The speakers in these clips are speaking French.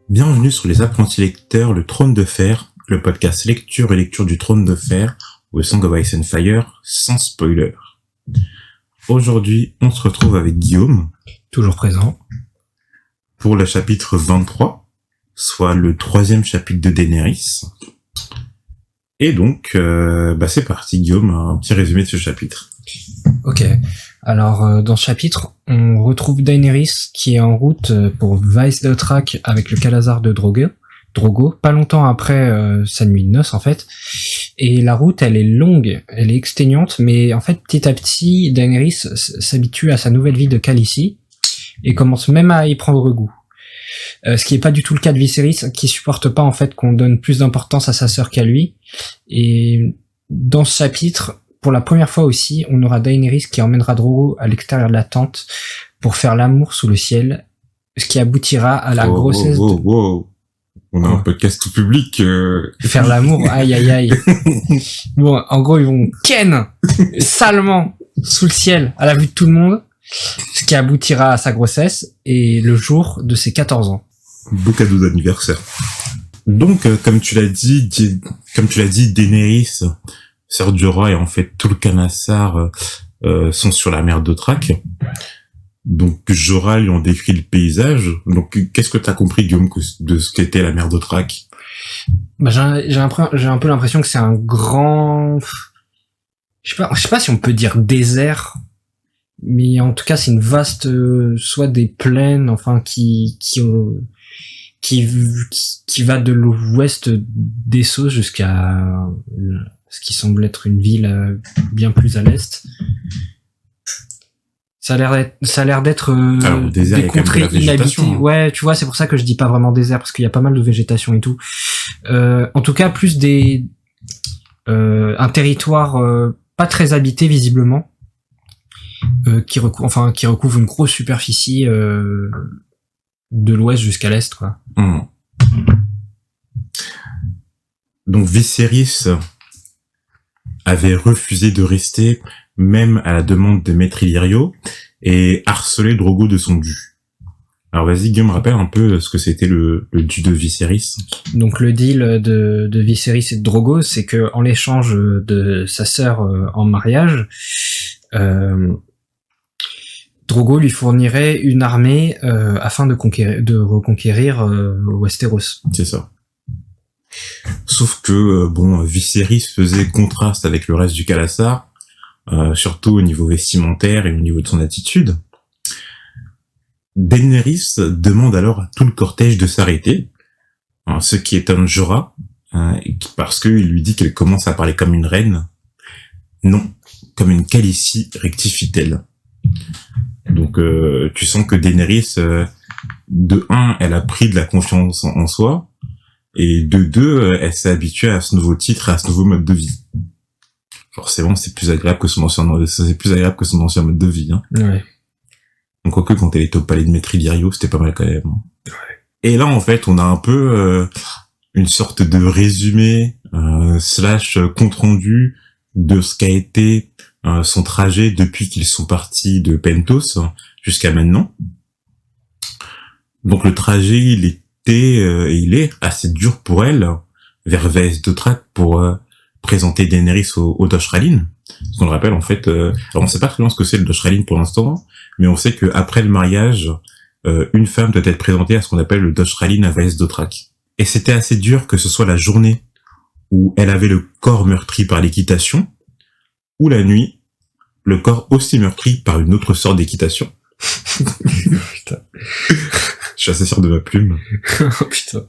Bienvenue sur Les Apprentis Lecteurs, le Trône de Fer, le podcast lecture et lecture du Trône de Fer, ou Song of Ice and Fire, sans spoiler. Aujourd'hui, on se retrouve avec Guillaume. Toujours présent. Pour le chapitre 23, soit le 3e chapitre de Daenerys. Et donc, c'est parti Guillaume, un petit résumé de ce chapitre. Ok. Alors, dans ce chapitre, on retrouve Daenerys qui est en route pour Vaes Dothrak avec le Khalasar de Drogo, pas longtemps après sa nuit de noces en fait. Et la route, elle est longue, elle est exténuante, mais en fait, petit à petit, Daenerys s'habitue à sa nouvelle vie de Khaleesi et commence même à y prendre goût. Ce qui est pas du tout le cas de Viserys, qui supporte pas en fait qu'on donne plus d'importance à sa sœur qu'à lui. Et dans ce chapitre, pour la première fois aussi, on aura Daenerys qui emmènera Drogo à l'extérieur de la tente pour faire l'amour sous le ciel, ce qui aboutira à la grossesse On a un podcast tout public. Faire l'amour, aïe aïe aïe. Bon, en gros, ils vont ken salement sous le ciel à la vue de tout le monde, ce qui aboutira à sa grossesse et le jour de ses 14 ans. Beau cadeau d'anniversaire. Donc, comme tu l'as dit, Daenerys, sœur du roi, et en fait tout le Khalasar sont sur la mer d'Othrak. Donc Jorah lui en décrit le paysage. Donc qu'est-ce que t'as compris, Guillaume, de ce qu'était la mer d'Othrak? J'ai un peu l'impression que c'est un grand, je sais pas si on peut dire désert, mais en tout cas c'est une vaste, soit des plaines, enfin qui va de l'ouest d'Essos jusqu'à ce qui semble être une ville bien plus à l'est. Ça a l'air d'être des contrées inhabitées. Ouais, tu vois, c'est pour ça que je dis pas vraiment désert, parce qu'il y a pas mal de végétation et tout. En tout cas, plus un territoire pas très habité visiblement, qui recouvre une grosse superficie de l'ouest jusqu'à l'est, quoi. Donc Viserys avait refusé de rester, même à la demande de Maître Illyrio, et harcelé Drogo de son dû. Alors vas-y Guillaume, rappelle un peu ce que c'était le dû de Viserys. Donc le deal de Viserys et de Drogo, c'est que en l'échange de sa sœur en mariage, Drogo lui fournirait une armée afin de reconquérir Westeros. C'est ça. Sauf que Viserys faisait contraste avec le reste du Khalasar, surtout au niveau vestimentaire et au niveau de son attitude. Daenerys demande alors à tout le cortège de s'arrêter, ce qui étonne Jorah, parce qu'il lui dit qu'elle commence à parler comme une reine. Non, comme une Khaleesi, rectifie-t-elle. Donc tu sens que Daenerys, de 1, elle a pris de la confiance en soi, et de 2, elle s'est habituée à ce nouveau titre, à ce nouveau mode de vie. Forcément, c'est plus agréable que son ancien mode de vie, hein. Ouais. Donc, quoique, quand elle était au palais de Maître Illyrio, c'était pas mal quand même. Ouais. Et là, en fait, on a un peu une sorte de résumé / compte rendu de ce qu'a été son trajet depuis qu'ils sont partis de Pentos jusqu'à maintenant. Donc, le trajet, il est assez dur pour elle, vers Vaes Dothrak, pour présenter Daenerys au Doshralin. Parce qu'on le rappelle, en fait, alors on sait pas très bien ce que c'est le Doshralin pour l'instant, mais on sait que après le mariage, une femme doit être présentée à ce qu'on appelle le Doshralin à Vaes Dothrak. Et c'était assez dur que ce soit la journée où elle avait le corps meurtri par l'équitation, ou la nuit, le corps aussi meurtri par une autre sorte d'équitation. Putain. Je suis assez sûr de ma plume. Oh putain.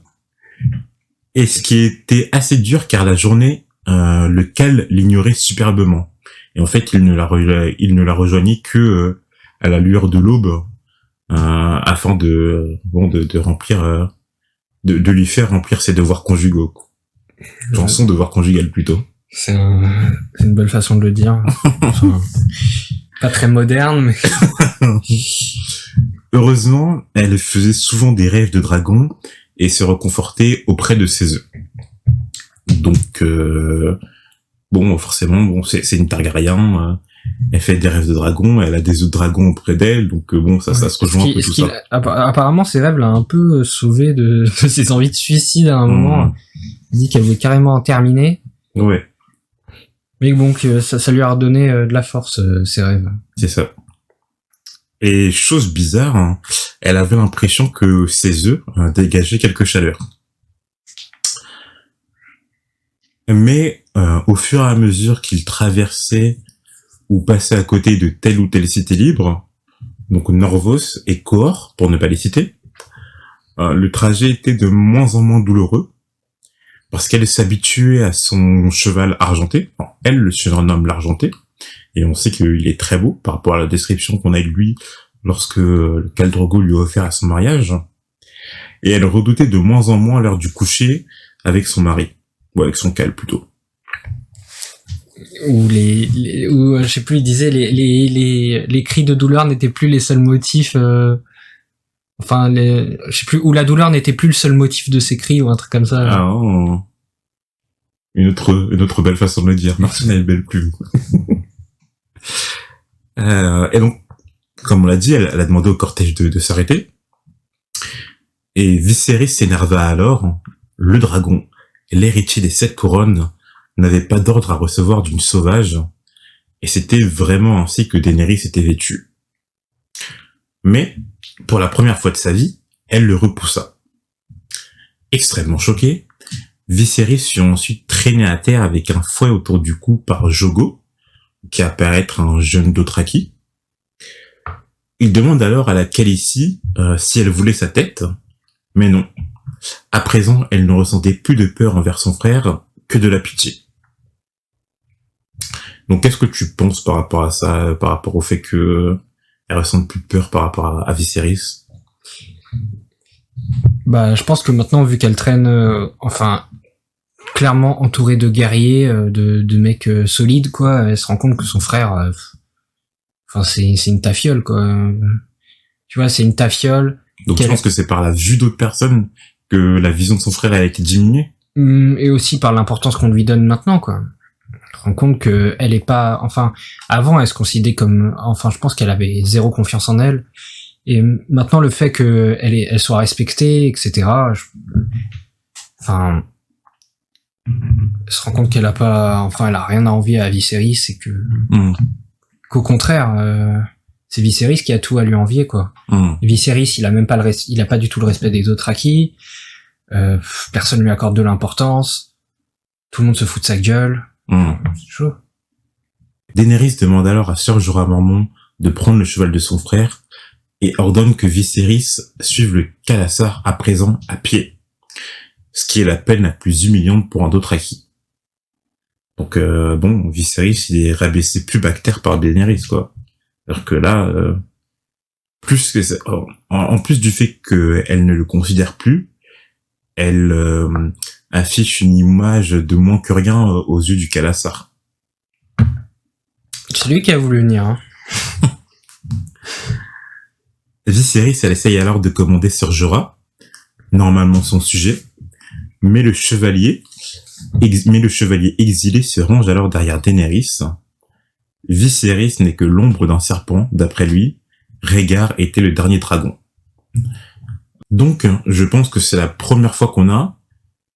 Et ce qui était assez dur, car la journée, le Khal l'ignorait superbement. Et en fait, il ne la rejoignit que à la lueur de l'aube, afin de remplir, de lui faire remplir ses devoirs conjugaux. Genre son devoir conjugal plutôt. C'est une belle façon de le dire. Enfin, pas très moderne, mais... Heureusement, elle faisait souvent des rêves de dragon et se reconfortait auprès de ses œufs. Donc, forcément, c'est une Targaryen. elle fait des rêves de dragon, elle a des œufs de dragon auprès d'elle, donc bon, ça se rejoint un peu tout ça. Apparemment, ses rêves l'a un peu sauvé de ses envies de suicide à un moment. Il dit qu'elle voulait carrément en terminer. Ouais. Mais bon, que ça lui a redonné de la force, ses rêves. C'est ça. Et chose bizarre, hein, elle avait l'impression que ses œufs dégageaient quelque chaleur. Mais au fur et à mesure qu'il traversait ou passait à côté de telle ou telle cité libre, donc Norvos et Coor, pour ne pas les citer, le trajet était de moins en moins douloureux, parce qu'elle s'habituait à son cheval argenté. Enfin, elle le surnomme l'argenté, et on sait qu'il est très beau par rapport à la description qu'on a de lui lorsque Khal Drogo lui a offert à son mariage. Et elle redoutait de moins en moins l'heure du coucher avec son mari. Ou avec son Khal, plutôt. Ou je sais plus, il disait les cris de douleur n'étaient plus les seuls motifs, je sais plus, ou la douleur n'était plus le seul motif de ses cris, ou un truc comme ça. Ah, oh. Une autre belle façon de le dire. Martine a une belle plume. Et donc, comme on l'a dit, elle a demandé au cortège de s'arrêter. Et Viserys s'énerva alors. Le dragon, l'héritier des 7 couronnes, n'avait pas d'ordre à recevoir d'une sauvage, et c'était vraiment ainsi que Daenerys était vêtue. Mais, pour la première fois de sa vie, elle le repoussa. Extrêmement choqué, Viserys fut ensuite traîné à terre avec un fouet autour du cou par Jogo, qui apparaît être un jeune Dothraki. Il demande alors à la Khaleesi si elle voulait sa tête, mais non. À présent, elle ne ressentait plus de peur envers son frère que de la pitié. Donc, qu'est-ce que tu penses par rapport à ça, par rapport au fait que elle ressente plus de peur par rapport à Viserys? Bah, je pense que maintenant, vu qu'elle traîne, clairement entourée de guerriers, de mecs solides, quoi, elle se rend compte que son frère, c'est une tafiole, quoi. Tu vois, c'est une tafiole. Donc, je pense que c'est par la vue d'autres personnes que la vision de son frère a été diminuée. Et aussi par l'importance qu'on lui donne maintenant, quoi. Je me rends compte que elle est pas, avant elle se considérait comme, je pense qu'elle avait zéro confiance en elle, et maintenant le fait que elle soit respectée, etc. Elle se rend compte qu'elle a pas, elle a rien à envier à Viserys, et que qu'au contraire, c'est Viserys qui a tout à lui envier, quoi. Viserys, il a pas du tout le respect des Dothraki. Personne lui accorde de l'importance. Tout le monde se fout de sa gueule. C'est chaud. Daenerys demande alors à Sir Jorah Mormont de prendre le cheval de son frère et ordonne que Viserys suive le Khalasar à présent à pied. Ce qui est la peine la plus humiliante pour un Dothraki. Donc Viserys, il est rabaissé plus bactère par Daenerys, quoi. Alors que là, en plus du fait qu'elle ne le considère plus, elle affiche une image de moins que rien aux yeux du Khalasar. C'est lui qui a voulu venir, hein. Viserys, elle essaye alors de commander Ser Jorah, normalement son sujet, mais le chevalier exilé se range alors derrière Daenerys. Viserys n'est que l'ombre d'un serpent, d'après lui. Rhaegar était le dernier dragon. Donc, je pense que c'est la première fois qu'on a,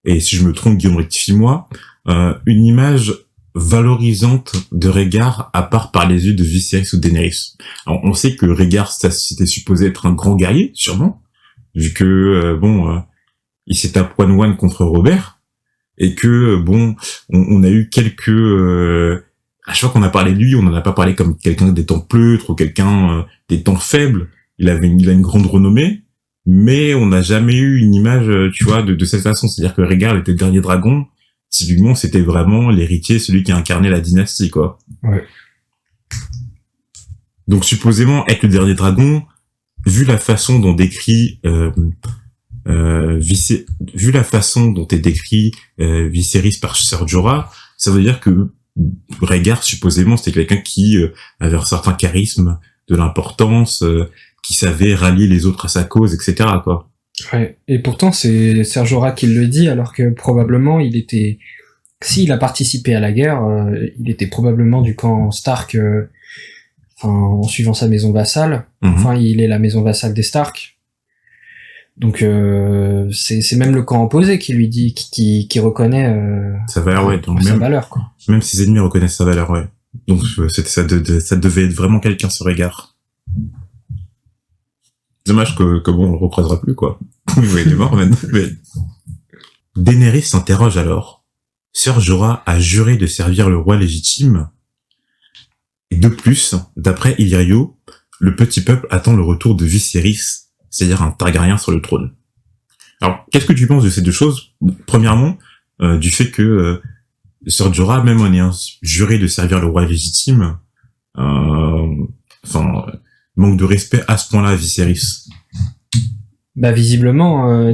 et si je me trompe, Guillaume, rectifie-moi, une image valorisante de Rhaegar à part par les yeux de Viserys ou Daenerys. Alors, on sait que Rhaegar, c'était supposé être un grand guerrier, sûrement, vu que, il s'est tapé one-one contre Robert, et que, on a eu quelques... à chaque fois qu'on a parlé de lui, on n'en a pas parlé comme quelqu'un des temps pleutres ou quelqu'un des temps faibles. Il a une grande renommée, mais on n'a jamais eu une image, tu vois, de cette façon. C'est-à-dire que Rhaegar était le dernier dragon. Typiquement, c'était vraiment l'héritier, celui qui incarnait la dynastie, quoi. Ouais. Donc, supposément, être le dernier dragon, vu la façon dont décrit, vu la façon dont est décrit Viserys par Ser Jorah, ça veut dire que Rhaegar, supposément, c'était quelqu'un qui avait un certain charisme, de l'importance, qui savait rallier les autres à sa cause, etc., quoi. Ouais. Et pourtant, c'est Ser Jorah qui le dit, alors que probablement s'il a participé à la guerre, il était probablement du camp Stark, en suivant sa maison vassale. Enfin, il est la maison vassale des Stark. Donc c'est même le camp opposé qui lui dit, qui reconnaît sa valeur, ouais. Donc sa valeur, quoi. Même ses ennemis reconnaissent sa valeur, ouais. Donc ça devait être vraiment quelqu'un ce regard. Dommage que bon, on le recroisera plus, quoi. Il est mort maintenant. Mais... Daenerys s'interroge alors. Sœur Jorah a juré de servir le roi légitime. Et de plus, d'après Illyrio, le petit peuple attend le retour de Viserys, c'est-à-dire un Targaryen sur le trône. Alors, qu'est-ce que tu penses de ces deux choses? Premièrement, du fait que Sœur Jorah, même en ayant juré de servir le roi légitime, manque de respect à ce point-là à Viserys. Bah visiblement,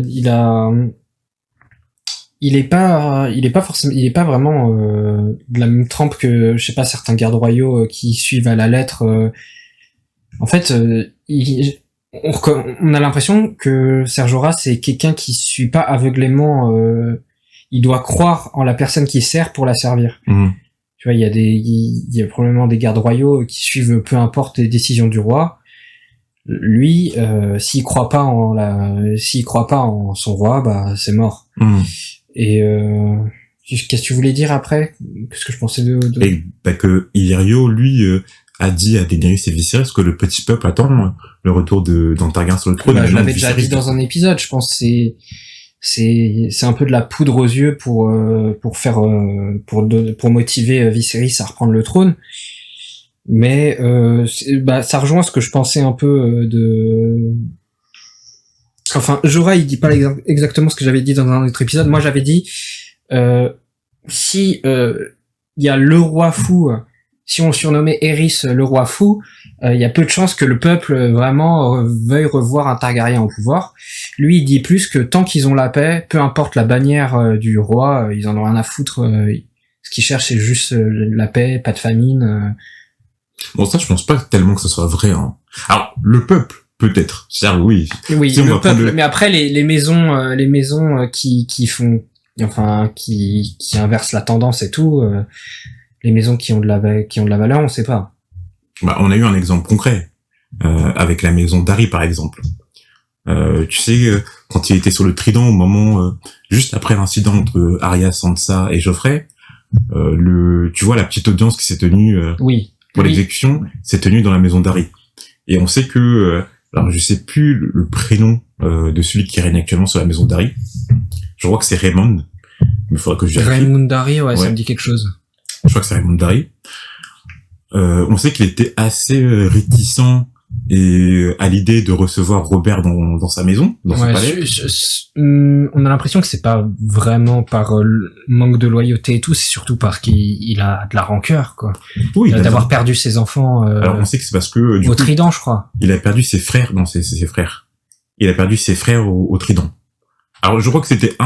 il est pas vraiment de la même trempe que, je sais pas, certains gardes royaux qui suivent à la lettre. En fait, on a l'impression que Ser Jorah, c'est quelqu'un qui suit pas aveuglément. Il doit croire en la personne qui sert pour la servir. Tu vois, il y a probablement des gardes royaux qui suivent peu importe les décisions du roi. Lui, s'il croit pas en son roi, bah c'est mort. Et qu'est-ce que tu voulais dire après? Qu'est-ce que je pensais de... Et que Illyrio, lui, a dit à Daenerys et Viserys que le petit peuple attend le retour d'un Targaryen sur le trône. Je l'avais déjà dit dans un épisode. Je pense que c'est un peu de la poudre aux yeux pour motiver Viserys à reprendre le trône. Mais ça rejoint ce que je pensais un peu Enfin, Jorah, il dit pas exactement ce que j'avais dit dans un autre épisode. Moi, j'avais dit si il y a le roi fou, si on surnommait Aerys le roi fou, il y a peu de chances que le peuple vraiment veuille revoir un Targaryen au pouvoir. Lui, il dit plus que tant qu'ils ont la paix, peu importe la bannière du roi, ils en ont rien à foutre. Ce qu'ils cherchent, c'est juste la paix, pas de famine. Bon, ça, je pense pas tellement que ce soit vrai. Hein. Alors, le peuple, peut-être. C'est-à-dire, oui. Oui, si le peuple. Mais après, les maisons qui font, enfin, qui inversent la tendance et tout, les maisons qui ont de la valeur, on sait pas. Bah, on a eu un exemple concret avec la maison d'Harry, par exemple. Tu sais, quand il était sur le Trident, au moment juste après l'incident entre Arya, Sansa et Joffrey, tu vois la petite audience qui s'est tenue. Oui. Pour l'exécution, c'est tenu dans la maison d'Harry. Et on sait que, alors je sais plus le prénom de celui qui règne actuellement sur la maison d'Harry. Je crois que c'est Raymond. Mais il faudrait que je vérifie. Raymond d'Harry, ouais, ça me dit quelque chose. Je crois que c'est Raymond d'Harry. On sait qu'il était assez réticent et à l'idée de recevoir Robert dans sa maison, dans son palais. On a l'impression que c'est pas vraiment par manque de loyauté et tout, c'est surtout parce qu'il a de la rancœur, quoi. Oui, d'avoir perdu ses enfants. Alors on sait que c'est parce que au Trident, je crois. Il a perdu ses frères, non, ses frères. Il a perdu ses frères au Trident. Alors je crois que c'était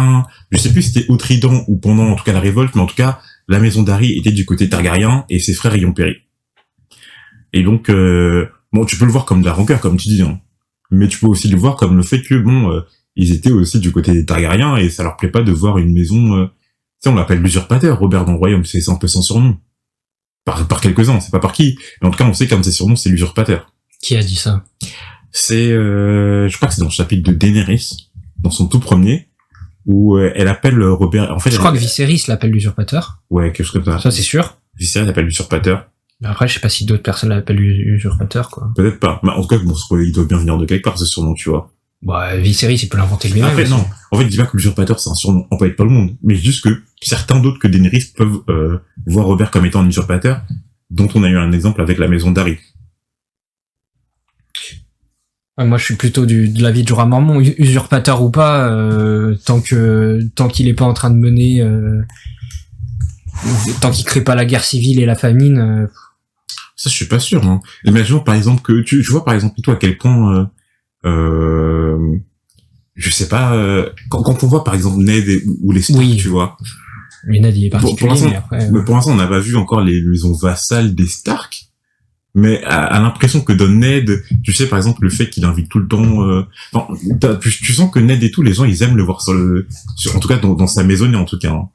je sais plus si c'était au Trident ou pendant en tout cas la révolte, mais en tout cas la maison d'Harry était du côté Targaryen et ses frères y ont péri. Et donc bon, tu peux le voir comme de la rancœur, comme tu dis, hein. Mais tu peux aussi le voir comme le fait que, bon, ils étaient aussi du côté des Targaryens, et ça leur plaît pas de voir une maison, tu sais, on l'appelle l'usurpateur, Robert dans le royaume, c'est un peu son surnom. Par quelques-uns, c'est pas par qui. Mais en tout cas, on sait qu'un de ses surnoms, c'est l'usurpateur. Qui a dit ça? C'est, je crois que c'est dans le chapitre de Daenerys, dans son tout premier, où elle appelle Robert, en fait... Je crois que Viserys l'appelle l'usurpateur. Ouais, quelque chose comme ça. Ça, c'est sûr. Viserys l'appelle l'usurpateur. Après, je sais pas si d'autres personnes l'appellent usurpateur, quoi. Peut-être pas. Mais en tout cas, bon, il doit bien venir de quelque part, ce surnom, tu vois. Bah, Viserys, il peut l'inventer lui-même. En fait, non. En fait, je dis pas que l'usurpateur, c'est un surnom employé par le monde. Mais juste que certains d'autres que Daenerys peuvent voir Robert comme étant un usurpateur, dont on a eu un exemple avec la maison d'Harry. Moi, je suis plutôt de l'avis de Jorah Mormont, usurpateur ou pas, tant qu'il est pas en train de mener, tant qu'il crée pas la guerre civile et la famine. Ça, je suis pas sûr. Hein. Imaginons par exemple que tu vois par exemple toi à quel point, je sais pas, quand on voit par exemple Ned ou les Stark, oui. Tu vois. Mais Ned il est particulier. Mais après, pour l'instant, on n'a pas vu encore les maisons vassales des Stark. Mais à l'impression que donne Ned, tu sais par exemple le fait qu'il invite tout le temps, tu sens que Ned et tout, les gens ils aiment le voir en tout cas dans sa maisonnée en tout cas. Hein.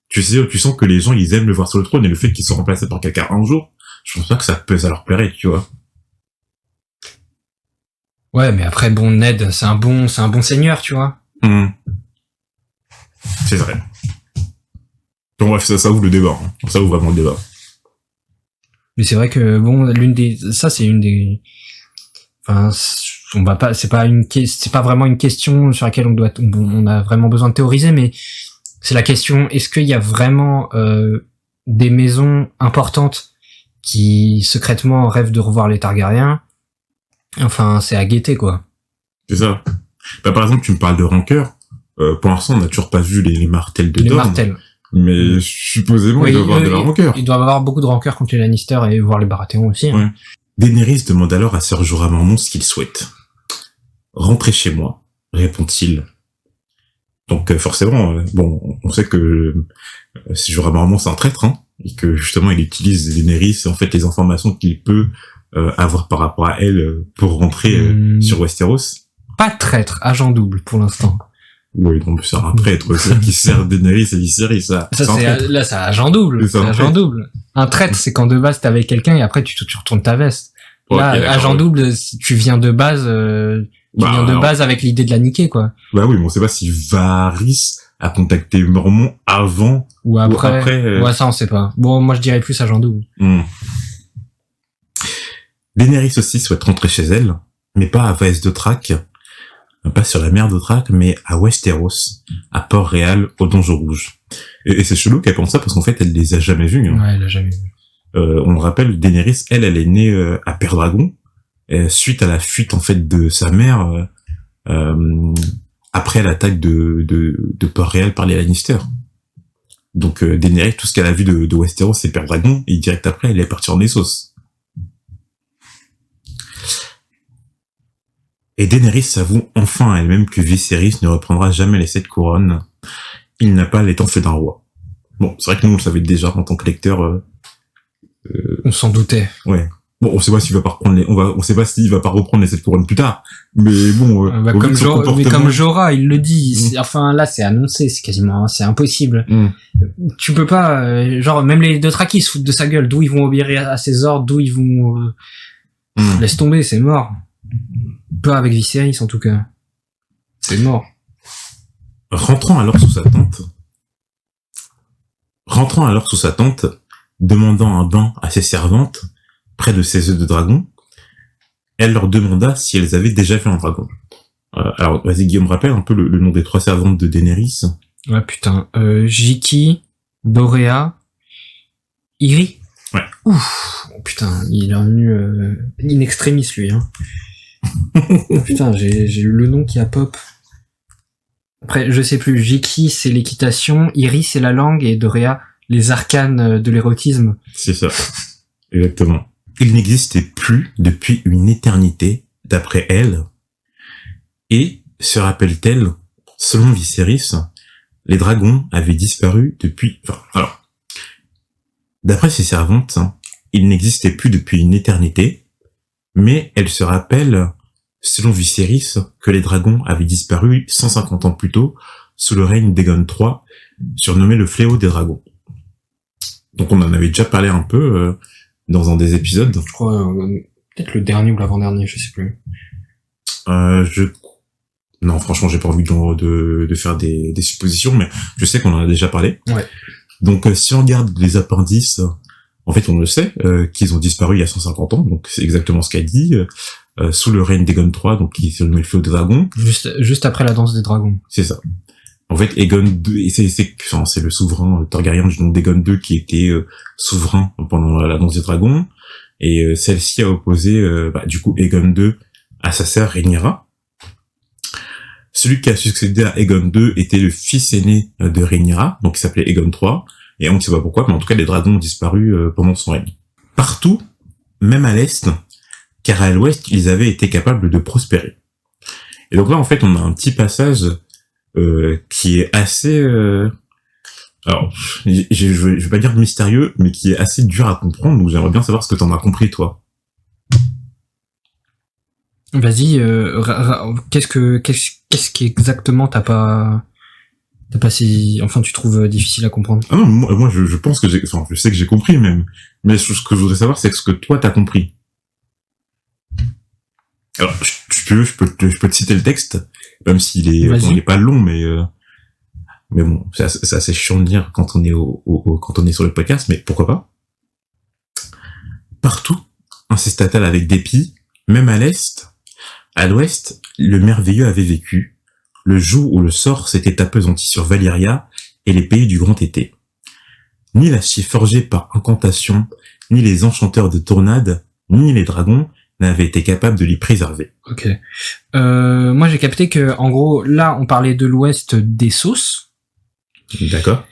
Tu sens que les gens ils aiment le voir sur le trône et le fait qu'il soit remplacé par quelqu'un un jour, je pense pas que ça leur plairait, tu vois. Ouais, mais après, bon, Ned, c'est un bon seigneur, tu vois. C'est vrai. Bon, bref, ça ouvre le débat. Hein. Ça ouvre vraiment le débat. Mais c'est vrai que, bon, c'est une des, enfin, on va pas, c'est pas vraiment une question sur laquelle on a vraiment besoin de théoriser, mais c'est la question, est-ce qu'il y a vraiment, des maisons importantes qui, secrètement, rêvent de revoir les Targaryens? Enfin, c'est à guetter, quoi. C'est ça. Bah, par exemple, tu me parles de rancœur. Pour l'instant, on n'a toujours pas vu les martels de Dorne. Martels. Mais supposément, il doit y avoir de la rancœur. Il doit avoir beaucoup de rancœur contre les Lannister et voir les Baratheons aussi. Hein. Ouais. Daenerys demande alors à Sir Jorah Mormont ce qu'il souhaite. Rentrez chez moi, répond-il. Donc forcément, bon, on sait que Jorah Mormont c'est un traître, hein, et que justement il utilise Daenerys et en fait les informations qu'il peut avoir par rapport à elle pour rentrer sur Westeros. Pas traître, agent double pour l'instant. Oui, donc c'est un traître, c'est qui sert Daenerys et Viserys, ça. Là, c'est agent double. C'est agent double. Un traître, c'est quand de base t'es avec quelqu'un et après tu retournes ta veste. Là, okay, agent double, tu viens de base, avec l'idée de la niquer, quoi. Bah oui, mais on sait pas si Varys a contacté Mormont avant ou après. Ouais, ça on sait pas. Bon, moi je dirais plus agent double. Daenerys aussi souhaite rentrer chez elle, mais pas à Vaes Dothrak, pas sur la mer d'Othrak, mais à Westeros, à Port-Réal, au Donjon Rouge. Et c'est chelou qu'elle pense ça parce qu'en fait, elle les a jamais vus. Hein. Ouais, elle a jamais vu. On le rappelle, Daenerys, elle est née à Père-Dragon, suite à la fuite en fait de sa mère après l'attaque de Port-Réal par les Lannister. Donc Daenerys, tout ce qu'elle a vu de Westeros, c'est Père-Dragon, et direct après, elle est partie en Essos. Et Daenerys s'avoue enfin à elle-même que Viserys ne reprendra jamais les 7 couronnes. Il n'a pas l'étoffe d'un roi. Bon, c'est vrai que nous on le savait déjà en tant que lecteur. On s'en doutait. Ouais. Bon, on sait pas s'il va pas reprendre on sait pas s'il va pas reprendre les 7 couronnes plus tard. Mais bon, comme Jorah, il le dit. Enfin, là, c'est annoncé. C'est quasiment, c'est impossible. Tu peux pas, genre, même les Dothraki se foutent de sa gueule. D'où ils vont obéir à ses ordres, d'où ils vont, laisse tomber, c'est mort. Pas avec Viserys, en tout cas. C'est mort. Rentrant alors sous sa tente, demandant un bain à ses servantes, près de ses œufs de dragon, elle leur demanda si elles avaient déjà vu un dragon. Alors, vas-y Guillaume, rappelle un peu le nom des 3 servantes de Daenerys. Ouais, putain. Jiki, Dorea, Iri. Ouais. Ouf. Oh, putain, il est revenu in extremis, lui, hein. Oh, putain, j'ai eu le nom qui a pop. Après, je sais plus. Jiki, c'est l'équitation, Iri, c'est la langue, et Dorea, les arcanes de l'érotisme. C'est ça. Exactement. Il n'existait plus depuis une éternité, d'après elle, et, se rappelle-t-elle, selon Viserys, les dragons avaient disparu depuis... Enfin, alors, d'après ses servantes, il n'existait plus depuis une éternité, mais elle se rappelle, selon Viserys, que les dragons avaient disparu 150 ans plus tôt, sous le règne d'Aegon III, surnommé le fléau des dragons. Donc on en avait déjà parlé un peu dans un des épisodes. Je crois, peut-être le dernier ou l'avant-dernier, je sais plus. Non, franchement, j'ai pas envie de faire des suppositions, mais je sais qu'on en a déjà parlé. Ouais. Donc si on regarde les appendices, en fait on le sait, qu'ils ont disparu il y a 150 ans, donc c'est exactement ce qu'elle dit, sous le règne d'Aegon III, donc qui surnommé le fléau des dragons. Juste après la danse des dragons. C'est ça. En fait, Aegon II, et c'est le souverain Targaryen du nom d'Aegon II qui était souverain pendant la danse des dragons, et celle-ci a opposé, du coup, Aegon II à sa sœur Rhaenyra. Celui qui a succédé à Aegon II était le fils aîné de Rhaenyra, donc il s'appelait Aegon III, et on ne sait pas pourquoi, mais en tout cas, les dragons ont disparu pendant son règne. Partout, même à l'est, car à l'ouest, ils avaient été capables de prospérer. Et donc là, en fait, on a un petit passage qui est assez... alors, je vais pas dire mystérieux, mais qui est assez dur à comprendre, donc j'aimerais bien savoir ce que t'en as compris, toi. Vas-y, qu'est-ce qui exactement t'as pas si, enfin, tu trouves difficile à comprendre? Ah non, moi je pense que je sais que j'ai compris même, mais ce que je voudrais savoir, c'est ce que toi t'as compris. Alors, je je peux te citer le texte, même s'il est, Vas-y. il est pas long, mais bon, c'est assez chiant de lire quand on est quand on est sur le podcast, mais pourquoi pas. Partout, incesta-t-elle avec dépit, même à l'est, à l'ouest, le merveilleux avait vécu, le jour où le sort s'était appesanti sur Valyria et les pays du grand été. Ni l'acier forgé par incantation, ni les enchanteurs de tornades, ni les dragons n'avaient été capables de l'y préserver. Ok. Moi, j'ai capté que, en gros, là, on parlait de l'ouest d'Essos, D'accord?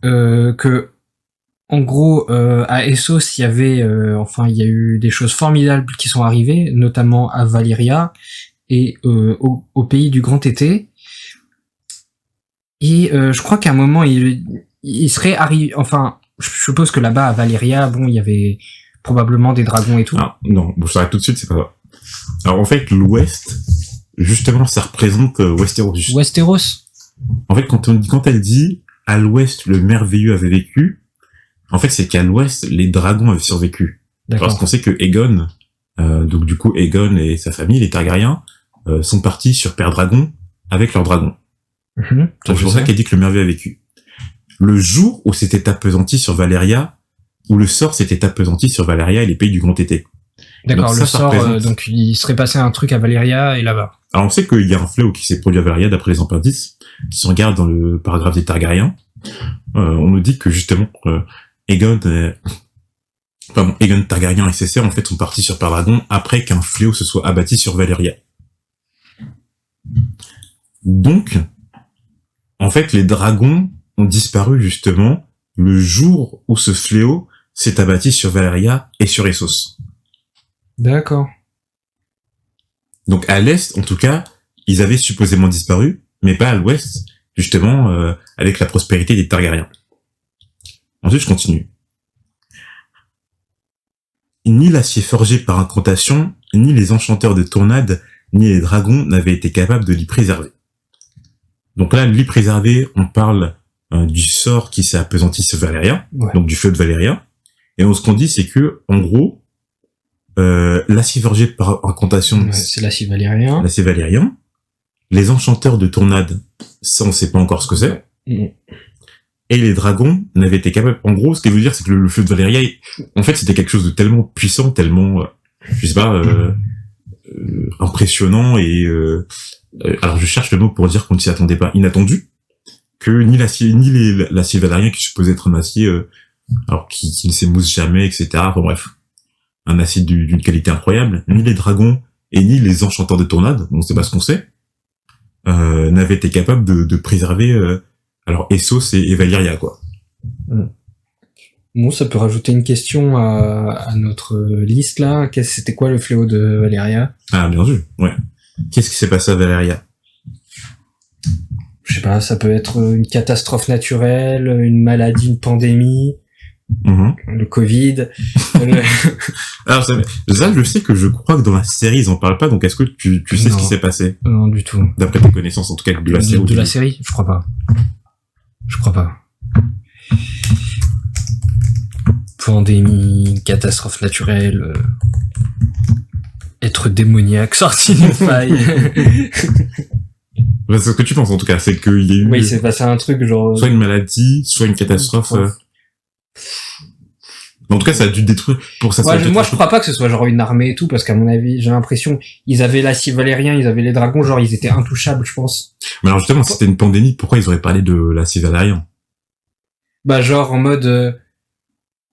que, en gros, à Essos, il y avait, il y a eu des choses formidables qui sont arrivées, notamment à Valyria et au pays du grand été. Et je crois qu'à un moment, il serait arrivé. Enfin, je suppose que là-bas, à Valyria, bon, il y avait probablement des dragons et tout. Ah, non, bon, je t'arrête tout de suite, c'est pas vrai. Alors, en fait, l'ouest, justement, ça représente Westeros. Westeros. En fait, quand elle dit à l'ouest, le merveilleux avait vécu, en fait, c'est qu'à l'ouest, les dragons avaient survécu. D'accord. Parce qu'on sait que Aegon, donc du coup, Aegon et sa famille, les Targaryens, sont partis sur Père Dragon avec leurs dragons. Mhm, Donc, c'est pour ça qu'elle dit que le merveilleux a vécu. Le jour où s'était appesanti sur Valyria, où le sort s'était appesanti sur Valyria et les pays du grand été. D'accord, Donc le ça sort, représente- donc il serait passé un truc à Valyria et là-bas. Alors on sait qu'il y a un fléau qui s'est produit à Valyria d'après les Emperdices. Si on regarde dans le paragraphe des Targaryens, on nous dit que justement Aegon Targaryen et ses sœurs en fait sont partis sur Père Dragon après qu'un fléau se soit abattu sur Valyria. Donc, en fait, les dragons ont disparu justement le jour où ce fléau s'est abattu sur Valyria et sur Essos. D'accord. Donc à l'est, en tout cas, ils avaient supposément disparu, mais pas à l'ouest, justement, avec la prospérité des Targaryens. Ensuite, je continue. Ni l'acier forgé par incantation, ni les enchanteurs de tornades, ni les dragons n'avaient été capables de l'y préserver. Donc là, l'y préserver, on parle du sort qui s'est appesanti sur Valyria, Ouais. donc du feu de Valyria. Et donc, ce qu'on dit, c'est que, en gros, l'acier forgé par incantation, Ouais, c'est l'acide valyrien. l'acier valyrien. Les enchanteurs de tornades, ça, on sait pas encore ce que c'est. Mm. Et les dragons n'avaient été capables... En gros, ce qu'il veut dire, c'est que le feu de Valyria, en fait, c'était quelque chose de tellement puissant, tellement, je sais pas, impressionnant et... alors, je cherche le mot pour dire qu'on ne s'y attendait pas. Inattendu. Que ni l'acier valyrien, qui supposait être un acier, alors qui ne s'émousse jamais, etc. Enfin bref. Un acier d'une qualité incroyable. Ni les dragons et ni les enchanteurs de tornades, on sait pas ce qu'on sait, n'avaient été capables de préserver alors Essos et Valyria, quoi. Bon, ça peut rajouter une question à notre liste là. C'était quoi le fléau de Valyria? Ah, bien vu, ouais. Qu'est-ce qui s'est passé à Valyria? Je sais pas, ça peut être une catastrophe naturelle, une maladie, une pandémie, le Covid. Alors ça, je sais que je crois que dans la série ils en parlent pas, donc est-ce que tu sais Non. ce qui s'est passé Non, du tout. d'après tes connaissances, en tout cas de la série? De la série? Je crois pas. Je crois pas. Pandémie, catastrophe naturelle, être démoniaque, sorti d'une faille. C'est ce que tu penses en tout cas, c'est qu'il y a eu Oui, c'est passé un truc genre... soit une maladie, soit une catastrophe. En tout cas, ça a dû détruire pour ça. Ouais, moi, je crois pas que ce soit genre une armée et tout, parce qu'à mon avis, j'ai l'impression, ils avaient l'acier valérien, ils avaient les dragons, genre ils étaient intouchables, je pense. Mais alors justement, si c'était une pandémie, pourquoi ils auraient parlé de l'acier valérien? Bah genre en mode...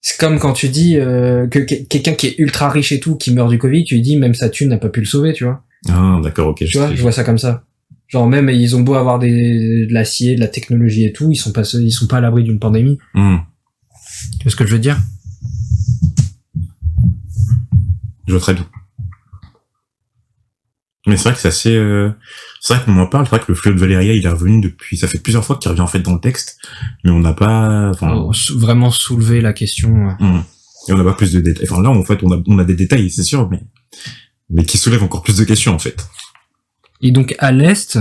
c'est comme quand tu dis que quelqu'un qui est ultra riche et tout, qui meurt du Covid, tu lui dis même sa thune n'a pas pu le sauver, tu vois. Ah, d'accord, ok. Tu vois, je vois ça comme ça. Genre même ils ont beau avoir de l'acier, de la technologie et tout, ils sont pas à l'abri d'une pandémie. Tu vois ce que je veux dire? Je vois très bien. Mais c'est vrai que c'est assez... c'est vrai qu'on en parle, c'est vrai que le fléau de Valyria, il est revenu depuis... Ça fait plusieurs fois qu'il revient en fait dans le texte, mais on n'a pas... Vraiment soulever la question. Et on n'a pas plus de détails. Enfin là, en fait, on a des détails, c'est sûr, mais qui soulèvent encore plus de questions, en fait. Et donc à l'est,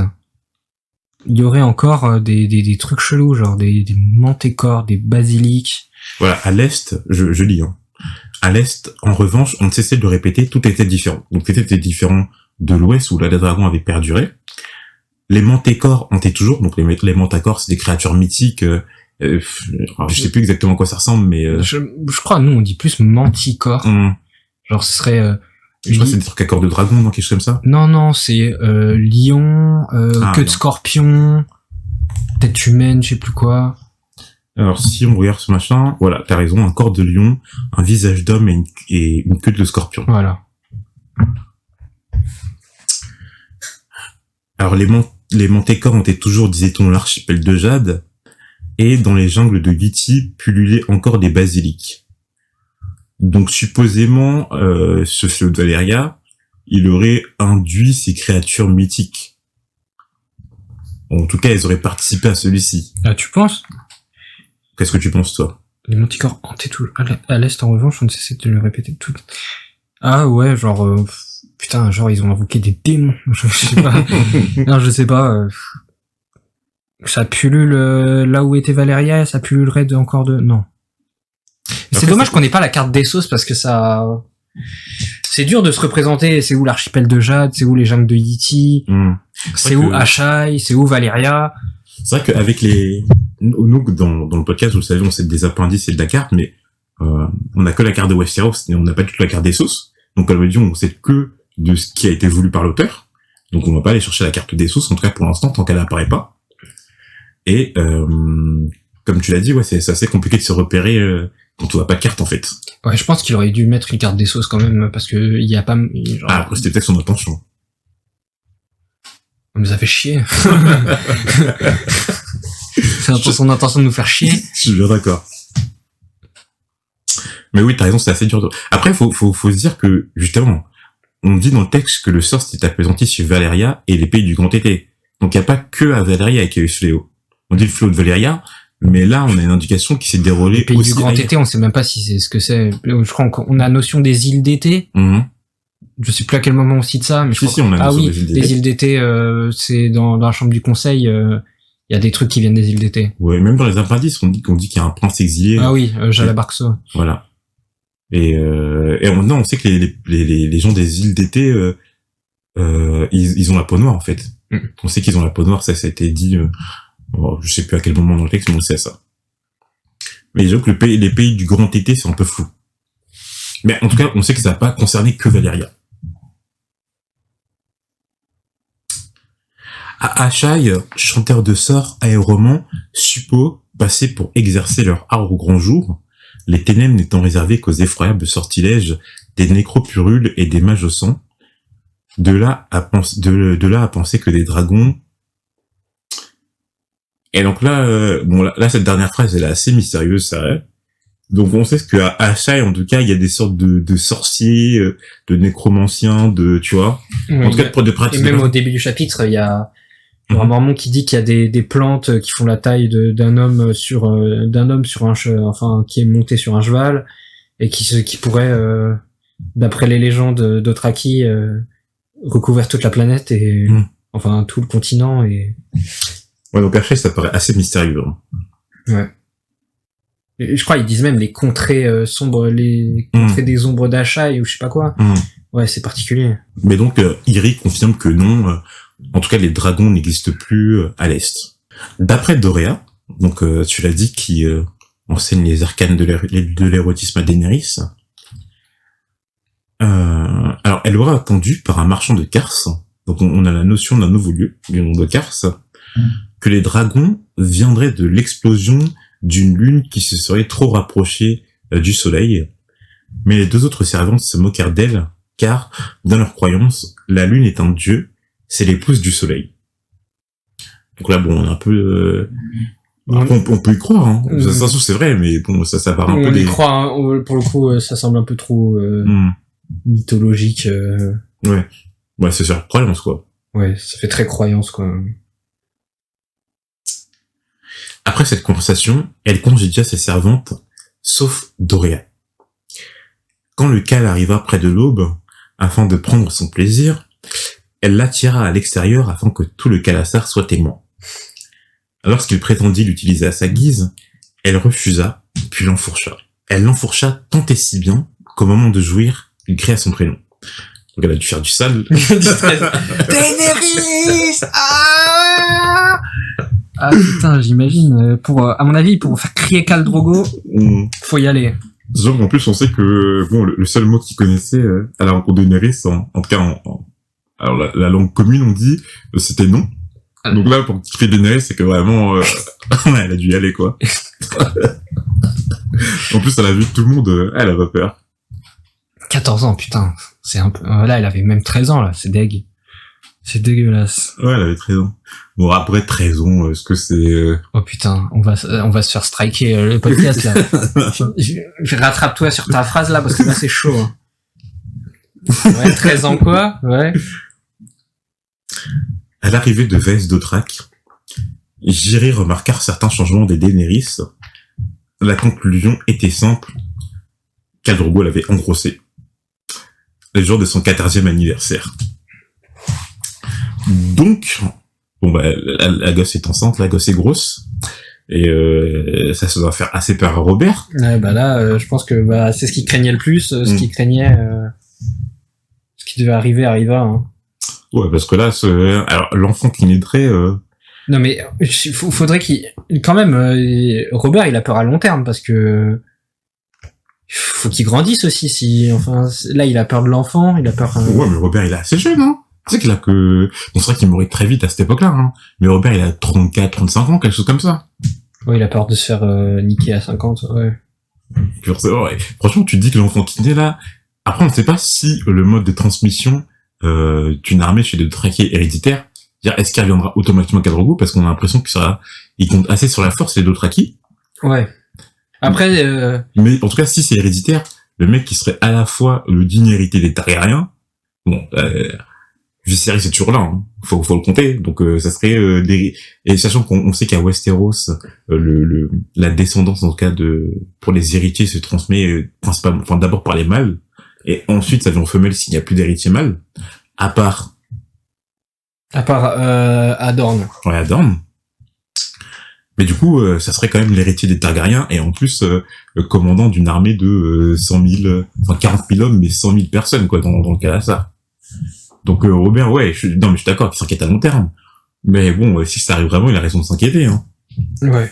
il y aurait encore des trucs chelous, genre des mantécores, des basiliques. Voilà, à l'est, je lis, hein. À l'est, en revanche, on ne cessait de le répéter, tout était différent. Donc tout était différent de l'Ouest où la dragon avait perduré. Les manticores hantaient toujours, donc les manticores, c'est des créatures mythiques. Alors, je sais plus exactement à quoi ça ressemble, mais Je crois, nous, on dit plus manticore. Genre, ce serait... je crois que c'est des trucs à corps de dragon, donc quelque chose comme ça. Non, c'est lion, queue de scorpion, tête humaine, je sais plus quoi. Alors, si on regarde ce machin, voilà, t'as raison, un corps de lion, un visage d'homme et une queue de scorpion. Voilà. Alors, les manticores ont été toujours, disait-on, l'archipel de Jade, et dans les jungles de Viti pullulaient encore des basiliques. Donc, supposément, ce fleuve de Valyria, il aurait induit ces créatures mythiques. En tout cas, elles auraient participé à celui-ci. Ah, tu penses? Qu'est-ce que tu penses, toi? Les manticores hantaient tout à l'Est, en revanche, on ne cessait de le répéter tout. Ah ouais, genre... putain, genre, ils ont invoqué des démons. Je sais pas. Non, je sais pas. Ça pullule là où était Valyria, ça pullulerait encore de... Non. C'est dommage qu'on n'ait pas la carte des sauces, parce que ça... C'est dur de se représenter, c'est où l'archipel de Jade, c'est où les jungles de Yiti, c'est où Ashai, c'est où Valyria. C'est vrai qu'avec nous, dans le podcast, vous le savez, on sait des appendices et de la carte, mais on a que la carte de Westeros, et on n'a pas du tout la carte des sauces. Donc, comme je dis, on sait que de ce qui a été voulu par l'auteur. Donc, on va pas aller chercher la carte des sauces, en tout cas pour l'instant, tant qu'elle apparaît pas. Et comme tu l'as dit, ouais, c'est assez compliqué de se repérer quand on n'a pas de carte, en fait. Ouais, je pense qu'il aurait dû mettre une carte des sauces quand même, parce que il y a pas... Genre... Ah, après, c'était peut-être son intention. On nous a fait chier. C'est son intention de nous faire chier. Je suis bien d'accord. Mais oui, t'as raison, c'est assez dur. Après, faut se dire que, justement, on dit dans le texte que le sort s'est appesanti sur Valyria et les pays du Grand Été. Donc, il n'y a pas que à Valyria qu'il y a eu ce fléau. On dit le fléau de Valyria, mais là, on a une indication qui s'est déroulée les pays du Grand Été, on sait même pas si c'est ce que c'est. Je crois qu'on a notion des îles d'été. Je sais plus à quel moment on cite ça, mais je crois on a oui, les îles d'été, c'est dans la chambre du conseil, il y a des trucs qui viennent des îles d'été. Ouais, même dans les appendices, on dit qu'il y a un prince exilé. Ah oui, Jalabarkso. Voilà. Et maintenant, on sait que les gens des îles d'été, ils ont la peau noire, en fait. On sait qu'ils ont la peau noire, ça a été dit, je sais plus à quel moment dans le texte, mais on sait ça. Mais disons que les pays du Grand Été, c'est un peu flou. Mais en tout cas, on sait que ça n'a pas concerné que Valyria. À Ashai, chanteurs de sorts, aéromans, suppôts, passaient pour exercer leur art au grand jour, les ténèbres n'étant réservées qu'aux effroyables sortilèges des nécropurules et des mages au sang. De là à penser que des dragons... Et donc là, là, cette dernière phrase, elle est assez mystérieuse, ça. Donc on sait qu'à Ashai, en tout cas, il y a des sortes de sorciers, de nécromanciens, tu vois. Oui, en tout cas, de pratiques. Et même au début du chapitre, il y a un Mormon qui dit qu'il y a des plantes qui font la taille d'un homme sur un cheval, enfin qui est monté sur un cheval et qui pourrait, d'après les légendes d'Othraki, recouvrir toute la planète et enfin tout le continent et. Ouais, donc Ashai, ça paraît assez mystérieux. Ouais. Et je crois ils disent même les contrées sombres, les contrées des ombres d'Ashai ou je sais pas quoi. Ouais, c'est particulier. Mais donc Iri confirme que non. En tout cas, les dragons n'existent plus à l'Est. D'après Dorea, donc tu l'as dit, qui enseigne les arcanes de l'érotisme à Daenerys, alors elle aurait attendu par un marchand de Kars, donc on a la notion d'un nouveau lieu, du nom de Kars, que les dragons viendraient de l'explosion d'une lune qui se serait trop rapprochée du soleil. Mais les deux autres servantes se moquèrent d'elle, car, dans leur croyance, la lune est un dieu, c'est l'épouse du soleil. Donc là, bon, on est un peu... on peut y croire, hein. Ça c'est vrai, mais bon, ça part un peu des... On y croit, hein. Pour le coup, ça semble un peu trop mythologique. Ouais, c'est sur croyance, quoi. Ouais, ça fait très croyance, quoi. Après cette conversation, elle congédia ses servantes, sauf Dorea. Quand le Khal arriva près de l'aube, afin de prendre son plaisir, elle l'attira à l'extérieur afin que tout le Khalasar soit témoin. Lorsqu'il prétendit l'utiliser à sa guise, elle refusa, puis l'enfourcha. Elle l'enfourcha tant et si bien qu'au moment de jouir, il cria son prénom. Donc elle a dû faire du sale. Daenerys! Ah putain, j'imagine. À mon avis, pour faire crier Khal Drogo, faut y aller. Genre, en plus, on sait que, bon, le seul mot qu'il connaissait à la rencontre de Daenerys, en tout cas, alors la langue commune, on dit, c'était non. Donc là, pour crier Daenerys, c'est que vraiment, elle a dû y aller, quoi. En plus, elle a vu tout le monde, elle a pas peur. 14 ans, putain. C'est un peu, là, elle avait même 13 ans, là. C'est dégueu. C'est dégueulasse. Ouais, elle avait 13 ans. Bon, après 13 ans, est-ce que c'est... Oh putain, on va se faire striker le podcast, là. Rattrape-toi sur ta phrase, là, parce que là, c'est chaud. Hein. Ouais, 13 ans quoi? Ouais. À l'arrivée de Vaes Dothrak, Jiri remarqua certains changements des Daenerys. La conclusion était simple. Khal Drogo l'avait engrossé. Le jour de son 14e anniversaire. Donc, bon bah, la gosse est enceinte, la gosse est grosse. Et ça doit faire assez peur à Robert. Ouais, bah là, je pense que bah c'est ce qu'il craignait le plus, ce qu'il craignait... Ce qui devait arriva, hein. Ouais, parce que là, alors l'enfant qui naîtrait... Non mais faudrait qu'il... Quand même, Robert, il a peur à long terme, parce que... Faut qu'il grandisse aussi, si... Enfin, là, il a peur de l'enfant, il a peur... Ouais, mais Robert, il est assez jeune, hein. Tu sais qu'il a que... Bon, c'est vrai qu'il mourrait très vite à cette époque-là, hein. Mais Robert, il a 34, 35 ans, quelque chose comme ça. Ouais, il a peur de se faire niquer à 50, ouais. Ouais. Franchement, tu te dis que l'enfant qui naît là... Après, on ne sait pas si le mode de transmission d'une armée chez les Dothraki est héréditaire. C'est-à-dire, est-ce qu'il reviendra automatiquement Khal Drogo, parce qu'on a l'impression il compte assez sur la force, les Dothraki. Ouais. Après... Mais en tout cas, si c'est héréditaire, le mec qui serait à la fois le digne héritier des Targaryens, bon... Viserys c'est toujours là, hein. Faut le compter. Donc ça serait et sachant qu'on sait qu'à Westeros la descendance en tout cas pour les héritiers se transmet principalement, enfin d'abord par les mâles et ensuite ça vient aux femelles s'il n'y a plus d'héritiers mâles, à part à Dorne. Ouais, à Dorne. Mais du coup ça serait quand même l'héritier des Targaryens et en plus commandant d'une armée de 100 000, enfin 40 000 hommes mais 100 000 personnes quoi dans le cas ça. Donc Robert, ouais, je suis d'accord qu'il s'inquiète à long terme. Mais bon, si ça arrive vraiment, il a raison de s'inquiéter, hein. Ouais.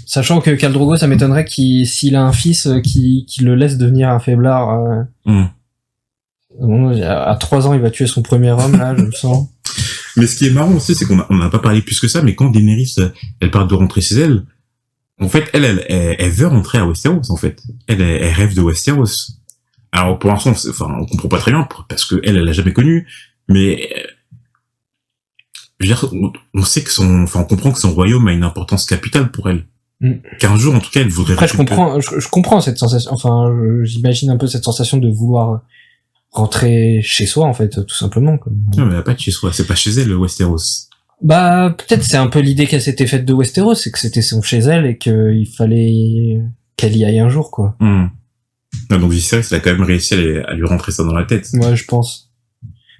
Sachant que Khal Drogo, ça m'étonnerait s'il a un fils qui le laisse devenir un faiblard. Bon, à 3 ans, il va tuer son premier homme, là, je le sens. Mais ce qui est marrant aussi, c'est qu'on n'a pas parlé plus que ça, mais quand Daenerys, elle parle de rentrer chez elle, en fait, elle veut rentrer à Westeros, en fait. Elle rêve de Westeros. Alors pour l'instant, on comprend pas très bien parce que elle l'a jamais connu, mais je veux dire, on sait que on comprend que son royaume a une importance capitale pour elle. Qu'un jour, en tout cas, elle voudrait. Après, je comprends cette sensation. Enfin, j'imagine un peu cette sensation de vouloir rentrer chez soi, en fait, tout simplement. Quoi. Non, mais elle a pas de chez soi. C'est pas chez elle, Westeros. Bah, peut-être c'est un peu l'idée qu'elle s'était faite de Westeros, c'est que c'était son chez elle et qu'il fallait qu'elle y aille un jour, quoi. Non, donc Viserys, il a quand même réussi à lui rentrer ça dans la tête. Ouais, je pense.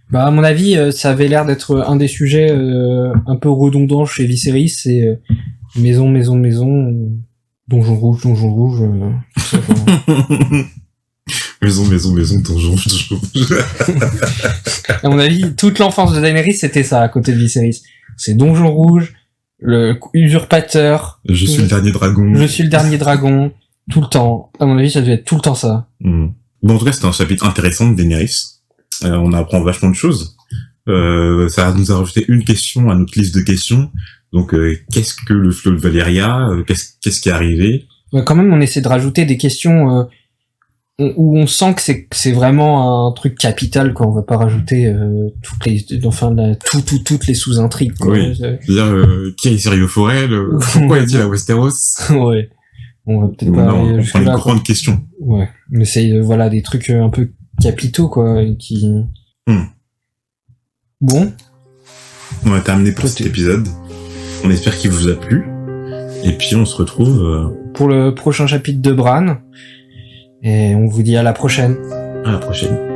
Bah, à mon avis, ça avait l'air d'être un des sujets un peu redondants chez Viserys, c'est maison, donjon rouge, tout ça, maison, donjon rouge. À mon avis, toute l'enfance de Daenerys, c'était ça, à côté de Viserys. C'est donjon rouge, le usurpateur. Je suis le dernier dragon. Tout le temps. À mon avis, ça devait être tout le temps ça. Bon, en tout cas, c'était un chapitre intéressant de Daenerys. On apprend vachement de choses. Ça nous a rajouté une question à notre liste de questions. Donc, qu'est-ce que le flot de Valyria? Qu'est-ce qui est arrivé? Ouais, quand même, on essaie de rajouter des questions où on sent que c'est vraiment un truc capital, quoi. On va pas rajouter toutes les sous-intrigues, quoi. Oui. C'est-à-dire, qui est Syrio Forel? Pourquoi est-il à Westeros? Ouais. On va peut-être pas. Non, on prend une grande question. Ouais. Mais c'est, voilà, des trucs un peu capitaux, quoi, qui... Bon. On va terminer pour cet épisode. On espère qu'il vous a plu. Et puis, on se retrouve... pour le prochain chapitre de Bran. Et on vous dit à la prochaine. À la prochaine.